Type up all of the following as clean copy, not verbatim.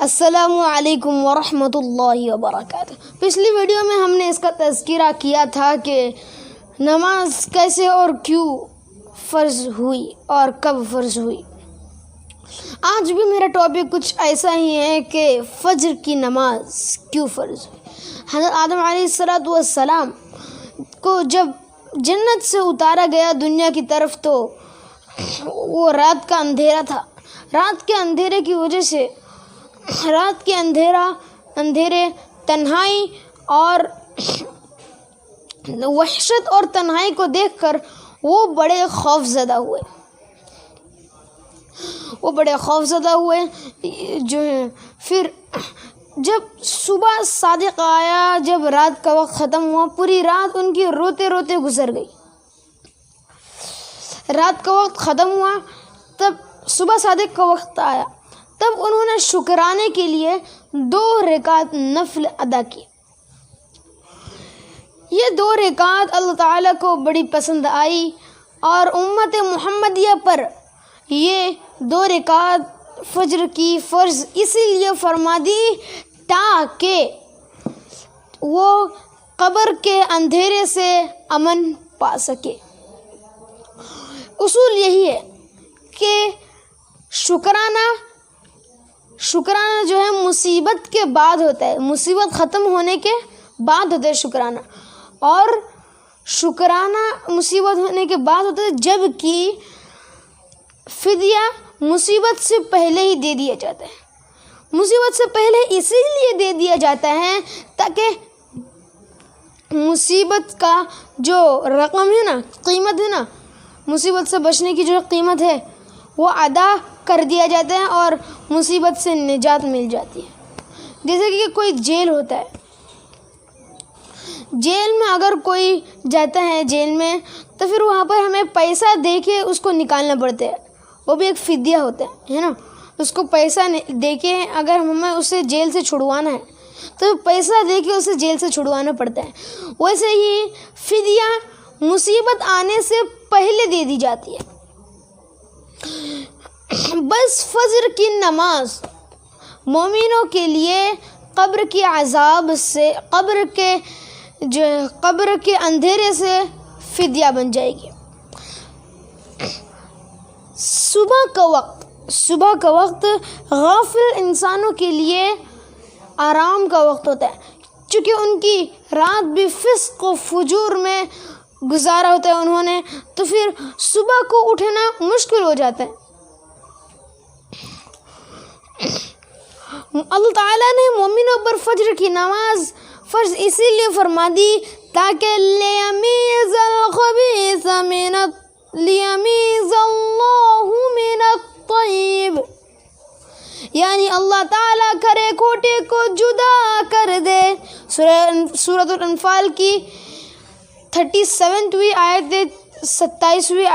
السلام علیکم ورحمۃ اللہ وبرکاتہ۔ پچھلی ویڈیو میں ہم نے اس کا تذکرہ کیا تھا کہ نماز کیسے اور کیوں فرض ہوئی اور کب فرض ہوئی۔ آج بھی میرا ٹاپک کچھ ایسا ہی ہے کہ فجر کی نماز کیوں فرض ہوئی۔ حضرت آدم علیہ السلام کو جب جنت سے اتارا گیا دنیا کی طرف تو وہ رات کا اندھیرا تھا۔ رات کے اندھیرے کی وجہ سے رات کے اندھیرے تنہائی اور وحشت اور تنہائی کو دیکھ کر وہ بڑے خوف زدہ ہوئے جو ہے۔ پھر جب صبح صادق آیا، جب رات کا وقت ختم ہوا، پوری رات ان کی روتے روتے گزر گئی۔ رات کا وقت ختم ہوا، تب صبح صادق کا وقت آیا، تب انہوں نے شکرانے کے لیے 2 رکعت نفل ادا کی۔ یہ 2 رکعت اللہ تعالیٰ کو بڑی پسند آئی اور امت محمدیہ پر یہ 2 رکعت فجر کی فرض اسی لیے فرما دی تاکہ وہ قبر کے اندھیرے سے امن پا سکے۔ اصول یہی ہے کہ شکرانہ جو ہے مصیبت کے بعد ہوتا ہے، مصیبت ختم ہونے کے بعد ہوتا ہے شکرانہ، اور شکرانہ مصیبت ہونے کے بعد ہوتا ہے، جب کہ فدیہ مصیبت سے پہلے ہی دے دیا جاتا ہے۔ مصیبت سے پہلے اسی لیے دے دیا جاتا ہے تاکہ مصیبت کا جو رقم ہے نا، قیمت ہے نا، مصیبت سے بچنے کی جو قیمت ہے وہ ادا کر دیا جاتا ہے اور مصیبت سے نجات مل جاتی ہے۔ جیسے کہ کوئی جیل ہوتا ہے، جیل میں اگر کوئی جاتا ہے جیل میں تو پھر وہاں پر ہمیں پیسہ دے کے اس کو نکالنا پڑتا ہے، وہ بھی ایک فدیہ ہوتا ہے نا۔ اس کو پیسہ دے کے اگر ہمیں اسے جیل سے چھڑوانا ہے تو پیسہ دے کے اسے جیل سے چھڑوانا پڑتا ہے۔ ویسے ہی فدیہ مصیبت آنے سے پہلے دے دی جاتی ہے۔ بس فجر کی نماز مومنوں کے لیے قبر کے عذاب سے، قبر کے اندھیرے سے فدیہ بن جائے گی۔ صبح کا وقت غافل انسانوں کے لیے آرام کا وقت ہوتا ہے، چونکہ ان کی رات بھی فسق و فجور میں گزارا ہوتا ہے انہوں نے، تو پھر صبح کو اٹھنا مشکل ہو جاتا ہے۔ اللہ تعالیٰ نے مومنوں پر فجر کی نماز فرض اسی لیے فرما دی تاکہ لیمیز اللہ من الطیب، یعنی اللہ تعالیٰ کھرے کھوٹے کو جدا کر دے۔ سورۃ الانفال کی 37ویں آیت 37ویں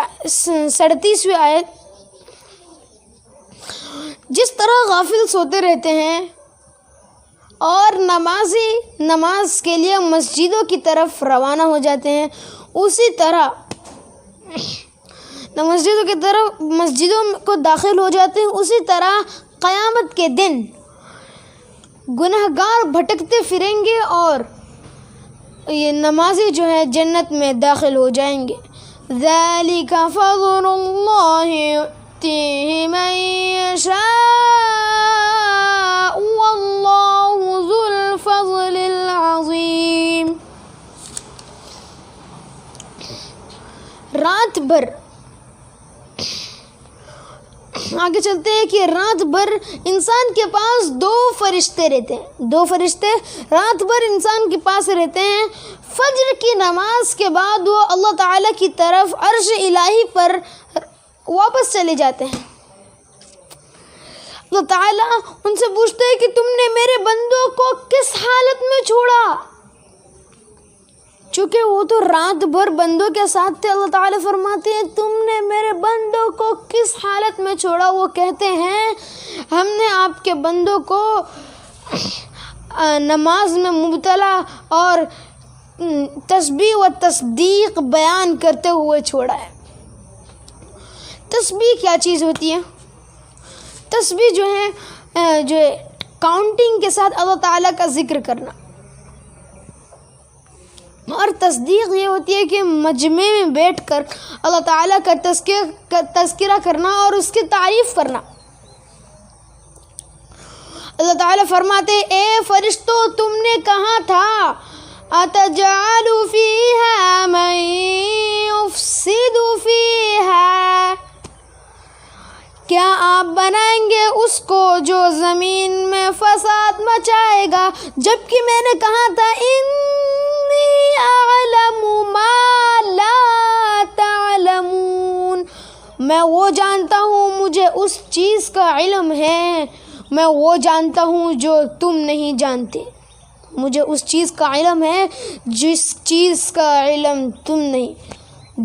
آیت۔ جس طرح غافل سوتے رہتے ہیں اور نمازی نماز کے لیے مسجدوں کی طرف روانہ ہو جاتے ہیں، اسی طرح مسجدوں کو داخل ہو جاتے ہیں، اسی طرح قیامت کے دن گنہگار بھٹکتے پھریں گے اور یہ نمازی جو ہے جنت میں داخل ہو جائیں گے۔ ذَلِكَ فَضْلُ اللَّهِ يُؤْتِيهِ مَن يَشَاءُ وَاللَّهُ ذُو الْفَضْلِ الْعَظِيمِ۔ رات بھر آگے چلتے ہیں کہ رات بھر انسان کے پاس 2 فرشتے رہتے ہیں۔ 2 فرشتے رات بھر انسان کے پاس رہتے ہیں۔ فجر کی نماز کے بعد وہ اللہ تعالیٰ کی طرف عرش الہی پر واپس چلے جاتے ہیں۔ اللہ تعالیٰ ان سے پوچھتے ہیں کہ تم نے میرے بندوں کو کس حالت میں چھوڑا؟ چونکہ وہ تو رات بھر بندوں کے ساتھ تھے، اللہ تعالیٰ فرماتے ہیں تم نے میرے بندوں کو کس حالت میں چھوڑا؟ وہ کہتے ہیں ہم نے آپ کے بندوں کو نماز میں مبتلا اور تسبیح و تصدیق بیان کرتے ہوئے چھوڑا ہے۔ تسبیح کیا چیز ہوتی ہے؟ تسبیح جو ہے کاؤنٹنگ کے ساتھ اللہ تعالیٰ کا ذکر کرنا، اور تصدیق یہ ہوتی ہے کہ مجمع میں بیٹھ کر اللہ تعالیٰ کا تذکرہ کرنا اور اس کی تعریف کرنا۔ اللہ تعالیٰ فرماتے اے فرشتو تم نے کہا تھا أَتَجْعَلُ فِيهَا مَن يُفْسِدُ فِيهَا، کیا آپ بنائیں گے اس کو جو زمین میں فساد مچائے گا، جبکہ میں نے کہا تھا انی اعلم ما لا تعلمون، میں وہ جانتا ہوں، مجھے اس چیز کا علم ہے، میں وہ جانتا ہوں جو تم نہیں جانتے، مجھے اس چیز کا علم ہے جس چیز کا علم تم نہیں۔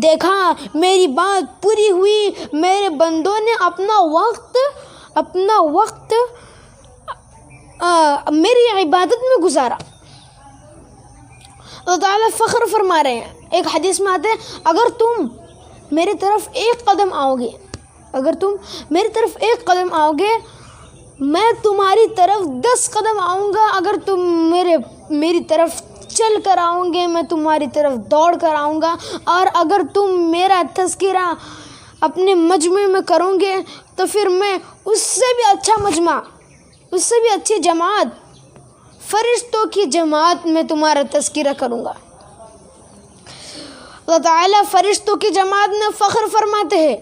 دیکھا میری بات پوری ہوئی، میرے بندوں نے اپنا وقت میری عبادت میں گزارا۔ اللہ تعالیٰ فخر فرما رہے ہیں، ایک حدیث میں آتے ہیں اگر تم میری طرف ایک قدم آؤ گے، میں تمہاری طرف 10 قدم آؤں گا، اگر تم میری طرف چل کر آؤں گے میں تمہاری طرف دوڑ کر آؤں گا، اور اگر تم میرا تذکرہ اپنے مجمع میں کرو گے تو پھر میں اس سے بھی اچھا مجمع، اس سے بھی اچھی جماعت، فرشتوں کی جماعت میں تمہارا تذکرہ کروں گا۔ اللہ تعالیٰ فرشتوں کی جماعت میں فخر فرماتے ہیں،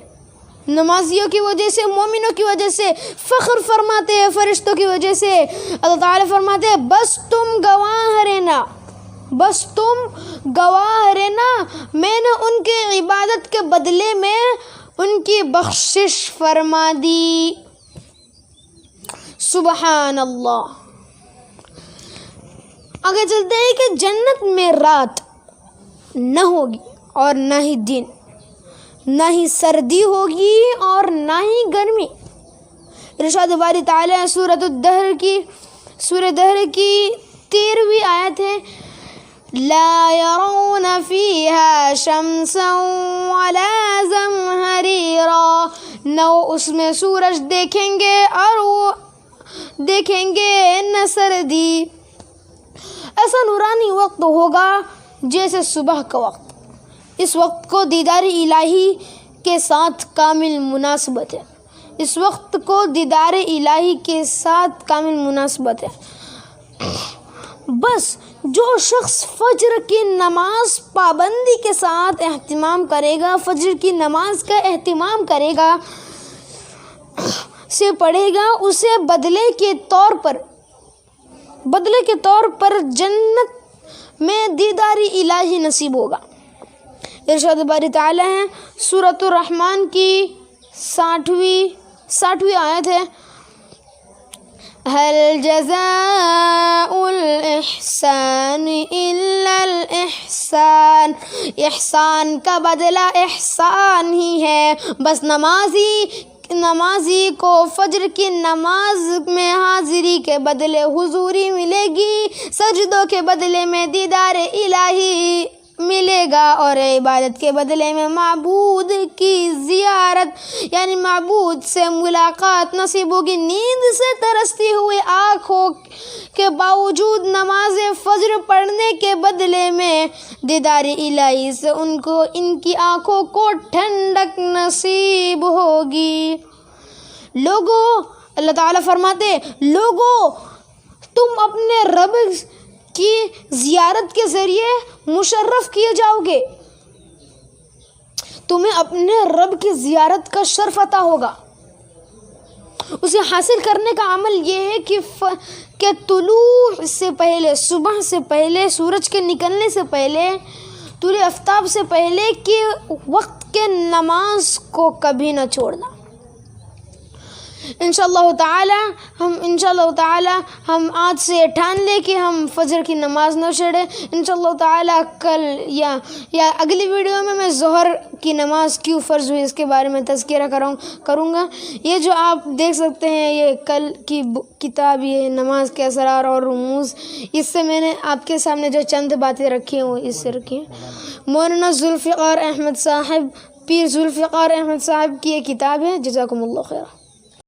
نمازیوں کی وجہ سے، مومنوں کی وجہ سے فخر فرماتے ہیں، فرشتوں کی وجہ سے۔ اللہ تعالیٰ فرماتے ہیں بس تم گواہ رہنا، میں نے ان کی عبادت کے بدلے میں ان کی بخشش فرما دی۔ سبحان اللہ۔ آگے چلتے ہیں کہ جنت میں رات نہ ہوگی اور نہ ہی دن، نہ ہی سردی ہوگی اور نہ ہی گرمی۔ ارشاد باری تعالیٰ سورہ دہر کی 13ویں آیت ہے، لا يرون فيها شمسا ولا زمهريرا، نہ وہ اس میں سورج دیکھیں گے اور وہ دیکھیں گے نہ سردی۔ ایسا نورانی وقت ہوگا جیسے صبح کا وقت، اس وقت کو دیدار الہی کے ساتھ کامل مناسبت ہے، اس وقت کو دیدار الہی کے ساتھ کامل مناسبت ہے۔ بس جو شخص فجر کی نماز پابندی کے ساتھ اہتمام کرے گا، فجر کی نماز کا اہتمام کرے گا، سے پڑھے گا، اسے بدلے کے طور پر جنت میں دیدار الہی نصیب ہوگا۔ ارشاد باری تعالیٰ ہے سورۃ الرحمن کی 60ویں آیت ہے، هل جزاء الإحسان إلا الإحسان، احسان کا بدلہ احسان ہی ہے، بس نمازی کو فجر کی نماز میں حاضری کے بدلے حضوری ملے گی، سجدوں کے بدلے میں دیدار الہی ملے گا، اور عبادت کے بدلے میں معبود کی زیارت یعنی معبود سے ملاقات نصیب ہوگی۔ نیند سے ترستی ہوئی آنکھوں کے باوجود نماز فجر پڑھنے کے بدلے میں دیدار الہی سے ان کی آنکھوں کو ٹھنڈک نصیب ہوگی۔ لوگوں، اللہ تعالیٰ فرماتے لوگوں تم اپنے رب کی زیارت کے ذریعے مشرف کیے جاؤ گے، تمہیں اپنے رب کی زیارت کا شرف عطا ہوگا۔ اسے حاصل کرنے کا عمل یہ ہے کہ طلوع سے پہلے، صبح سے پہلے، سورج کے نکلنے سے پہلے، طلوع آفتاب سے پہلے کے وقت کے نماز کو کبھی نہ چھوڑنا۔ انشاءاللہ تعالی ہم آج سے ٹھان لیں کہ ہم فجر کی نماز نہ چھوڑیں۔ انشاءاللہ تعالی کل یا اگلی ویڈیو میں ظہر کی نماز کیوں فرض ہوئی اس کے بارے میں تذکرہ کروں گا۔ یہ جو آپ دیکھ سکتے ہیں یہ کل کی کتاب، یہ نماز کے اسرار اور رموز، اس سے میں نے آپ کے سامنے جو چند باتیں رکھی ہیں وہ اس سے رکھی ہیں۔ مولانا ذوالفقار احمد صاحب، پیر ذوالفقار احمد صاحب کی یہ کتاب ہے۔ جزاکم اللہ خیر۔